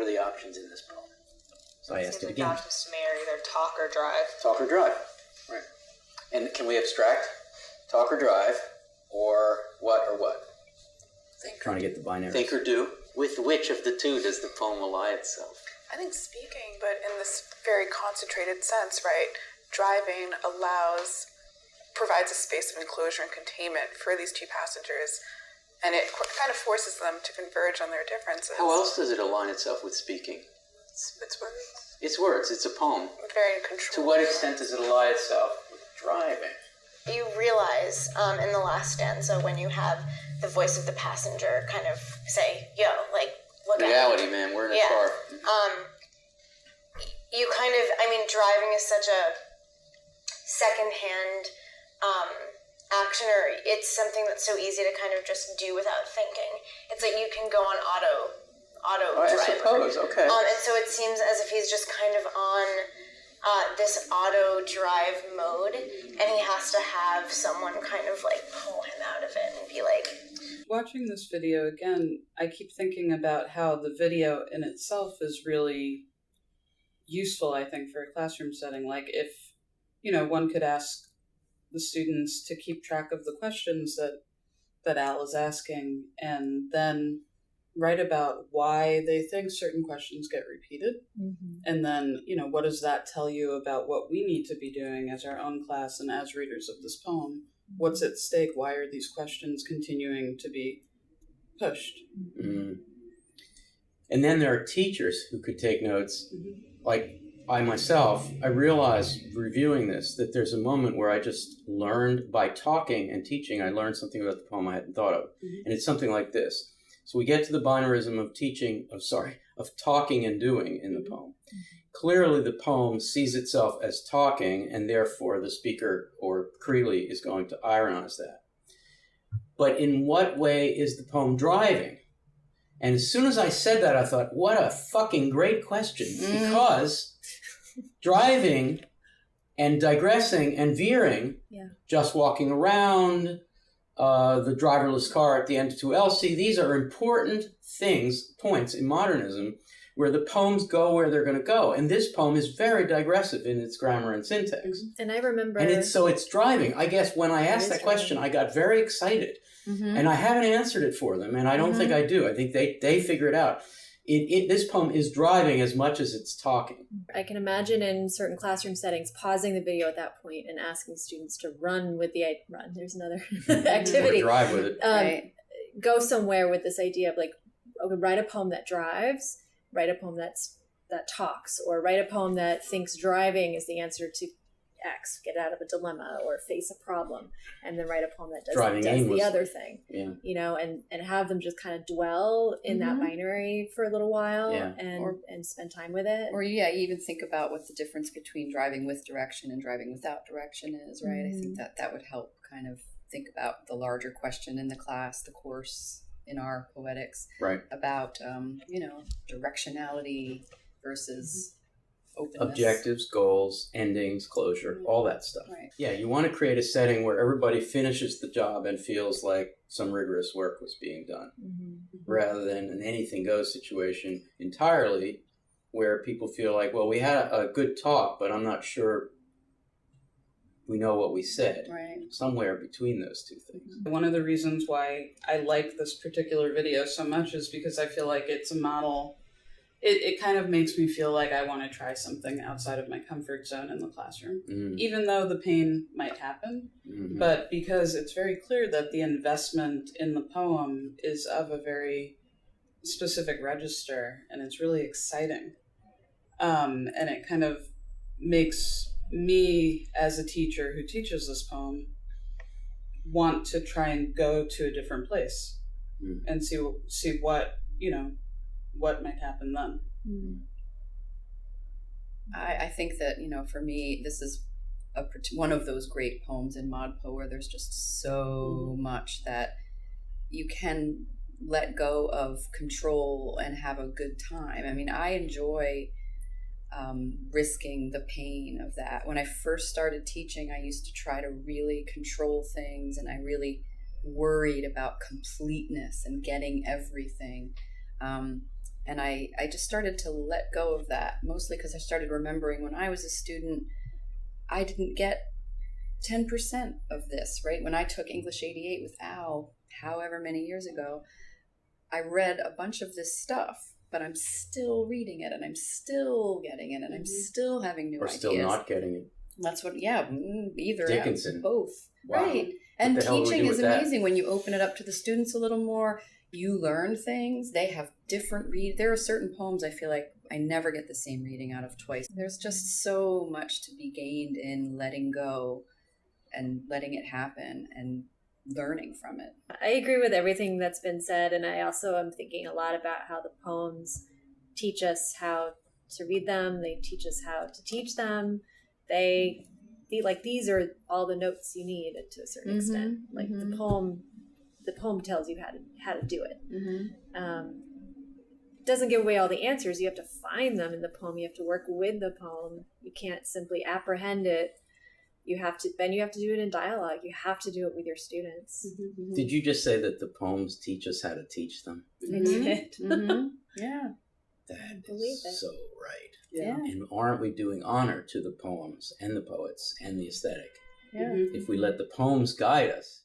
are the options in this poem? So I asked it again. The options to me are either talk or drive. Talk or drive, right. And can we abstract talk or drive, or what or what? Think. Trying to get the binary. Think or do. With which of the two does the poem ally itself? I think speaking, but in this very concentrated sense, right? Driving provides a space of enclosure and containment for these two passengers, and it kind of forces them to converge on their differences. How else does it align itself with speaking? It's words. It's words. It's a poem. Very in control. To what extent does it ally itself with driving? You realize in the last stanza when you have the voice of the passenger kind of say, yo, like, look at reality, man. We're in a car. You kind of, driving is such a secondhand action, or it's something that's so easy to kind of just do without thinking. It's like you can go on auto drive. I suppose, okay. And so it seems as if he's just kind of on this auto drive mode, and he has to have someone kind of like pull him out of it and be like... Watching this video again, I keep thinking about how the video in itself is really useful, I think, for a classroom setting. Like if, one could ask the students to keep track of the questions that Al is asking, and then write about why they think certain questions get repeated. Mm-hmm. And then, what does that tell you about what we need to be doing as our own class and as readers of this poem? What's at stake? Why are these questions continuing to be pushed? Mm. And then there are teachers who could take notes. Mm-hmm. Like I myself, I realized reviewing this that there's a moment where I just learned by talking and teaching. I learned something about the poem I hadn't thought of. Mm-hmm. And it's something like this. So we get to the binarism of talking and doing in the poem. Mm-hmm. Clearly the poem sees itself as talking, and therefore the speaker, or Creeley, is going to ironize that. But in what way is the poem driving? And as soon as I said that, I thought, what a fucking great question. Because driving and digressing and veering, just walking around, the driverless car at the end of 2LC, these are important points in modernism where the poems go where they're going to go. And this poem is very digressive in its grammar and syntax. And I remember... And it's driving. I guess when I asked that question, I got very excited. Mm-hmm. And I haven't answered it for them, and I don't think I do. I think they figure it out. This poem is driving as much as it's talking. I can imagine in certain classroom settings pausing the video at that point and asking students to run with the... There's another activity. Or drive with it. Right. Go somewhere with this idea of like, okay, write a poem that drives, write a poem that talks, or write a poem that thinks driving is the answer to X, get out of a dilemma or face a problem, and then write a poem that does the other thing. Yeah. And have them just kind of dwell in that binary for a little while and spend time with it. Or even think about what the difference between driving with direction and driving without direction is, right? Mm-hmm. I think that would help kind of think about the larger question in the class, the course in our poetics, right? About directionality versus openness. Objectives, goals, endings, closure, all that stuff. Right. Yeah, you want to create a setting where everybody finishes the job and feels like some rigorous work was being done, rather than an anything goes situation entirely where people feel like, well, we had a good talk, but I'm not sure we know what we said. Right. Somewhere between those two things. One of the reasons why I like this particular video so much is because I feel like it's a model. It kind of makes me feel like I want to try something outside of my comfort zone in the classroom, even though the pain might happen, but because it's very clear that the investment in the poem is of a very specific register, and it's really exciting. And it kind of makes me, as a teacher who teaches this poem, want to try and go to a different place and see what, what might happen then. I think that, for me, this is one of those great poems in ModPo where there's just so much that you can let go of control and have a good time. I mean, I enjoy risking the pain of that. When I first started teaching, I used to try to really control things, and I really worried about completeness and getting everything. And I just started to let go of that, mostly because I started remembering when I was a student, I didn't get 10% of this, right? When I took English 88 with Al, however many years ago, I read a bunch of this stuff, but I'm still reading it and I'm still getting it and I'm still having new ideas. Or still not getting it. That's what, yeah, either. Dickinson. Both. Wow. Right. And the hell do we teaching do is with that? amazing when you open it up to the students a little more. You learn things. They have different There are certain poems I feel like I never get the same reading out of twice. There's just so much to be gained in letting go and letting it happen and learning from it. I agree with everything that's been said, and I also am thinking a lot about how the poems teach us how to read them. They teach us how to teach them. These are all the notes you need to a certain extent. Like the poem tells you how to do it. Doesn't give away all the answers. You have to find them in the poem. You have to work with the poem. You can't simply apprehend it. You have to do it in dialogue. You have to do it with your students. Did you just say that the poems teach us how to teach them? I did. Yeah. That Believe is it. so right. Yeah. And aren't we doing honor to the poems and the poets and the aesthetic? Yeah. If we let the poems guide us,